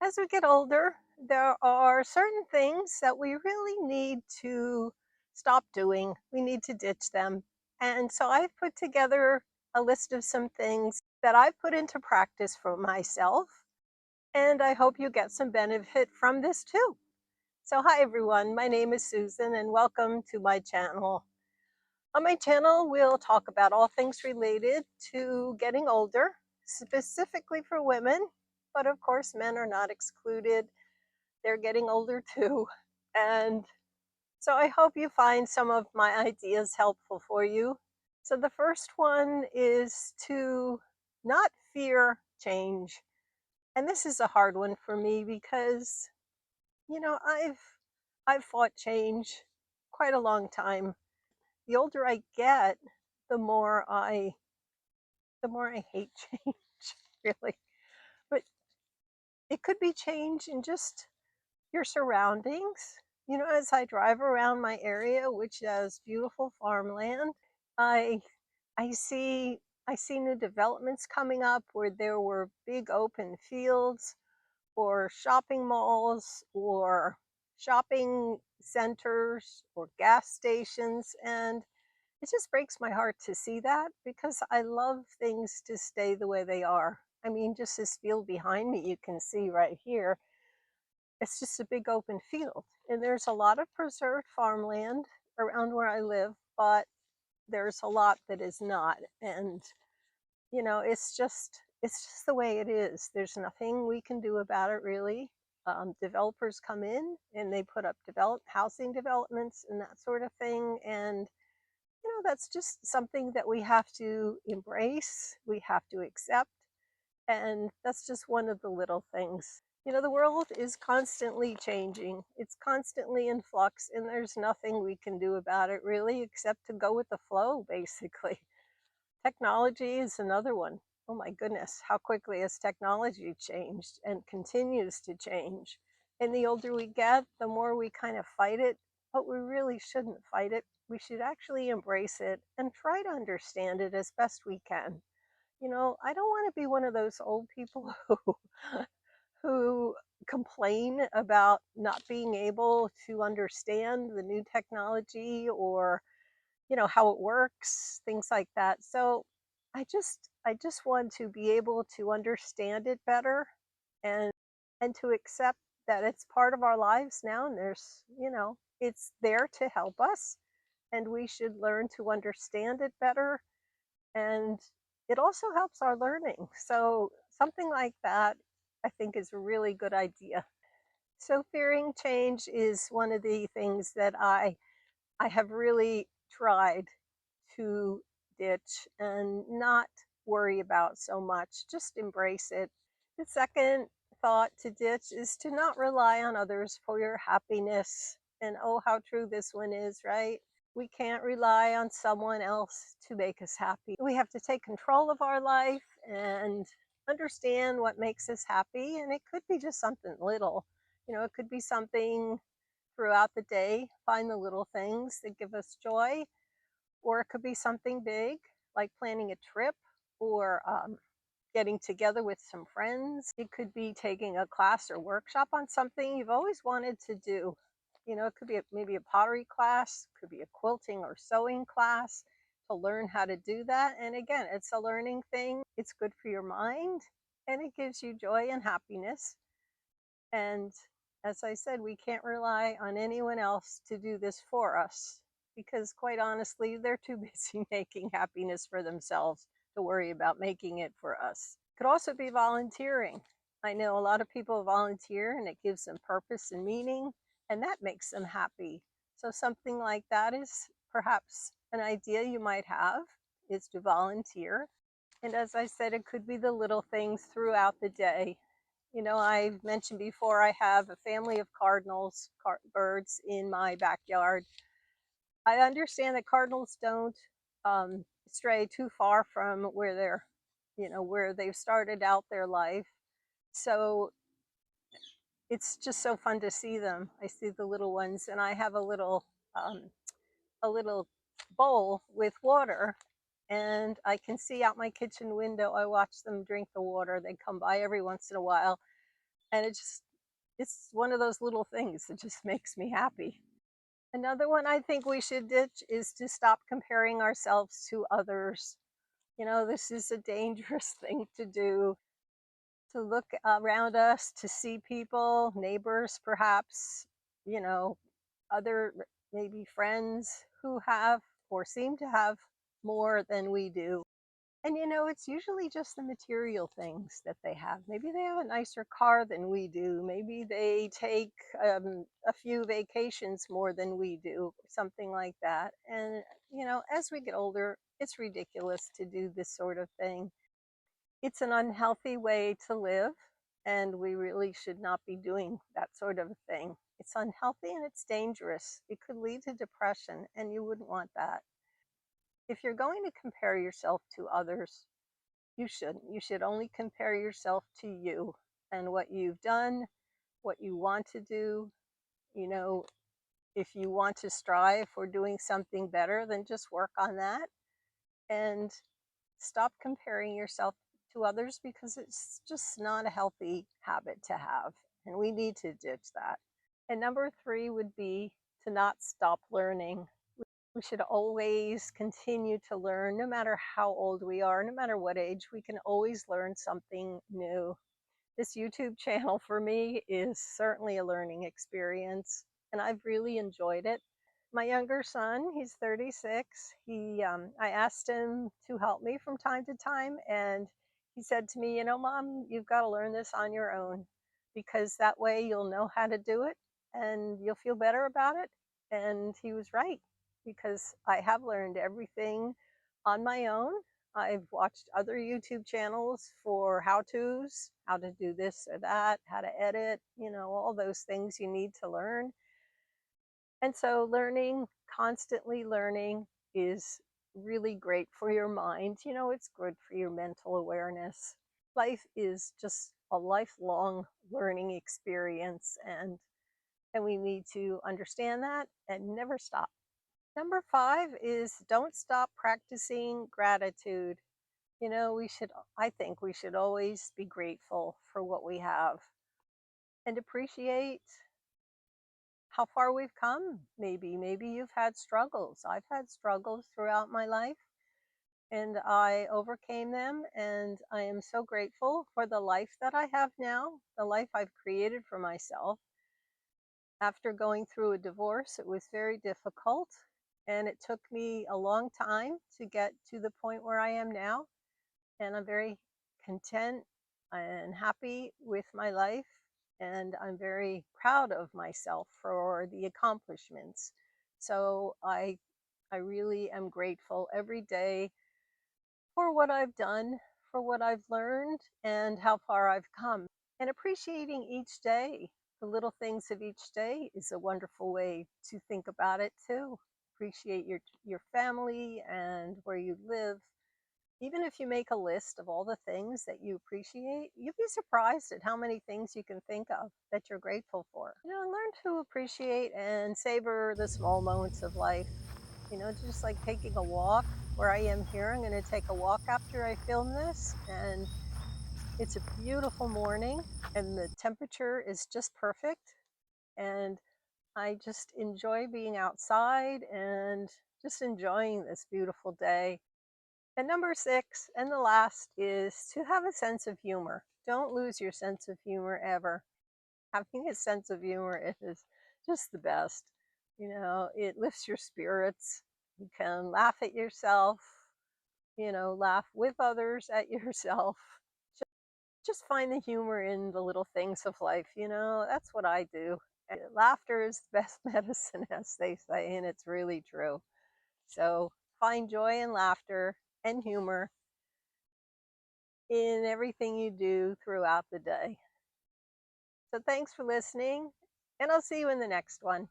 As we get older, there are certain things that we really need to stop doing. We need to ditch them. And so I've put together a list of some things that I've put into practice for myself. And I hope you get some benefit from this too. So, hi everyone, my name is Susan, and welcome to my channel. On my channel, we'll talk about all things related to getting older, specifically for women, but of course, men are not excluded. They're getting older too. And so I hope you find some of my ideas helpful for you. So the first one is to not fear change. And this is a hard one for me because, I've fought change quite a long time. The older I get, the more I the more I hate change, really. But it could be change in just your surroundings. As I drive around my area, which has beautiful farmland, I I see I see new developments coming up where there were big open fields or shopping malls or shopping centers or gas stations, and it just breaks my heart to see that because I love things to stay the way they are. I mean, just this field behind me you can see right here, it's just a big open field. And there's a lot of preserved farmland around where I live, but there's a lot that is not. And, it's just the way it is. There's nothing we can do about it really. Developers come in and they put up housing developments and that sort of thing. And that's just something that we have to embrace, we have to accept, and that's just one of the little things. The world is constantly changing, it's constantly in flux, and there's nothing we can do about it really except to go with the flow, basically. Technology is another one. Oh my goodness, how quickly has technology changed and continues to change. And the older we get, the more we kind of fight it, but we really shouldn't fight it. We should actually embrace it and try to understand it as best we can. I don't want to be one of those old people who complain about not being able to understand the new technology or how it works, things like that. So I just want to be able to understand it better, and to accept that it's part of our lives now, and it's there to help us, and we should learn to understand it better, and it also helps our learning. So something like that I think is a really good idea. So fearing change is one of the things that I have really tried to ditch and not worry about so much. Just embrace it. The second thought to ditch is to not rely on others for your happiness. And oh, how true this one is, right? We can't rely on someone else to make us happy. We have to take control of our life and understand what makes us happy. And it could be just something little. It could be something throughout the day. Find the little things that give us joy, or it could be something big, like planning a trip or getting together with some friends. It could be taking a class or workshop on something you've always wanted to do. It could be maybe a pottery class, could be a quilting or sewing class to learn how to do that. And again, it's a learning thing. It's good for your mind and it gives you joy and happiness. And as I said, we can't rely on anyone else to do this for us because, quite honestly, they're too busy making happiness for themselves to worry about making it for us. It could also be volunteering. I know a lot of people volunteer and it gives them purpose and meaning, and that makes them happy. So, something like that is perhaps an idea you might have, is to volunteer. And as I said, it could be the little things throughout the day. I've mentioned before, I have a family of cardinals, birds in my backyard. I understand that cardinals don't stray too far from where they've started out their life. So it's just so fun to see them. I see the little ones, and I have um, a little bowl with water, and I can see out my kitchen window. I watch them drink the water. They come by every once in a while, And it's one of those little things that just makes me happy. Another one I think we should ditch is to stop comparing ourselves to others. This is a dangerous thing to do, to look around us, to see people, neighbors perhaps, you know, other maybe friends who have or seem to have more than we do. And it's usually just the material things that they have. Maybe they have a nicer car than we do. Maybe they take a few vacations more than we do, something like that. And, as we get older, it's ridiculous to do this sort of thing. It's an unhealthy way to live, and we really should not be doing that sort of a thing. It's unhealthy and it's dangerous. It could lead to depression, and you wouldn't want that. If you're going to compare yourself to others, you shouldn't. You should only compare yourself to you and what you've done, what you want to do. You know, if you want to strive for doing something better, then just work on that and stop comparing yourself to others, because it's just not a healthy habit to have. And we need to ditch that. And number three would be to not stop learning. We should always continue to learn, no matter how old we are, no matter what age, we can always learn something new. This YouTube channel for me is certainly a learning experience, and I've really enjoyed it. My younger son, he's 36. I asked him to help me from time to time, and he said to me, Mom, you've got to learn this on your own, because that way you'll know how to do it and you'll feel better about it. And he was right, because I have learned everything on my own. I've watched other YouTube channels for how-tos, how to do this or that, how to edit, all those things you need to learn. And so learning, constantly learning, is really great for your mind. It's good for your mental awareness. Life is just a lifelong learning experience, and we need to understand that and never stop. Number five is don't stop practicing gratitude. I think we should always be grateful for what we have and appreciate how far we've come. Maybe you've had struggles. I've had struggles throughout my life, and I overcame them, and I am so grateful for the life that I have now, the life I've created for myself. After going through a divorce, it was very difficult, and it took me a long time to get to the point where I am now, and I'm very content and happy with my life, and I'm very proud of myself for the accomplishments. So I really am grateful every day for what I've done, for what I've learned, and how far I've come. And appreciating each day, the little things of each day, is a wonderful way to think about it too. Appreciate your family and where you live. Even if you make a list of all the things that you appreciate, you'd be surprised at how many things you can think of that you're grateful for. And learn to appreciate and savor the small moments of life. Just like taking a walk. Where I am here, I'm going to take a walk after I film this, and it's a beautiful morning, and the temperature is just perfect. And I just enjoy being outside and just enjoying this beautiful day. And number six, and the last, is to have a sense of humor. Don't lose your sense of humor ever. Having a sense of humor is just the best. It lifts your spirits. You can laugh at yourself, laugh with others at yourself. Just find the humor in the little things of life. That's what I do. And laughter is the best medicine, as they say, and it's really true. So find joy and laughter and humor in everything you do throughout the day. So thanks for listening, and I'll see you in the next one.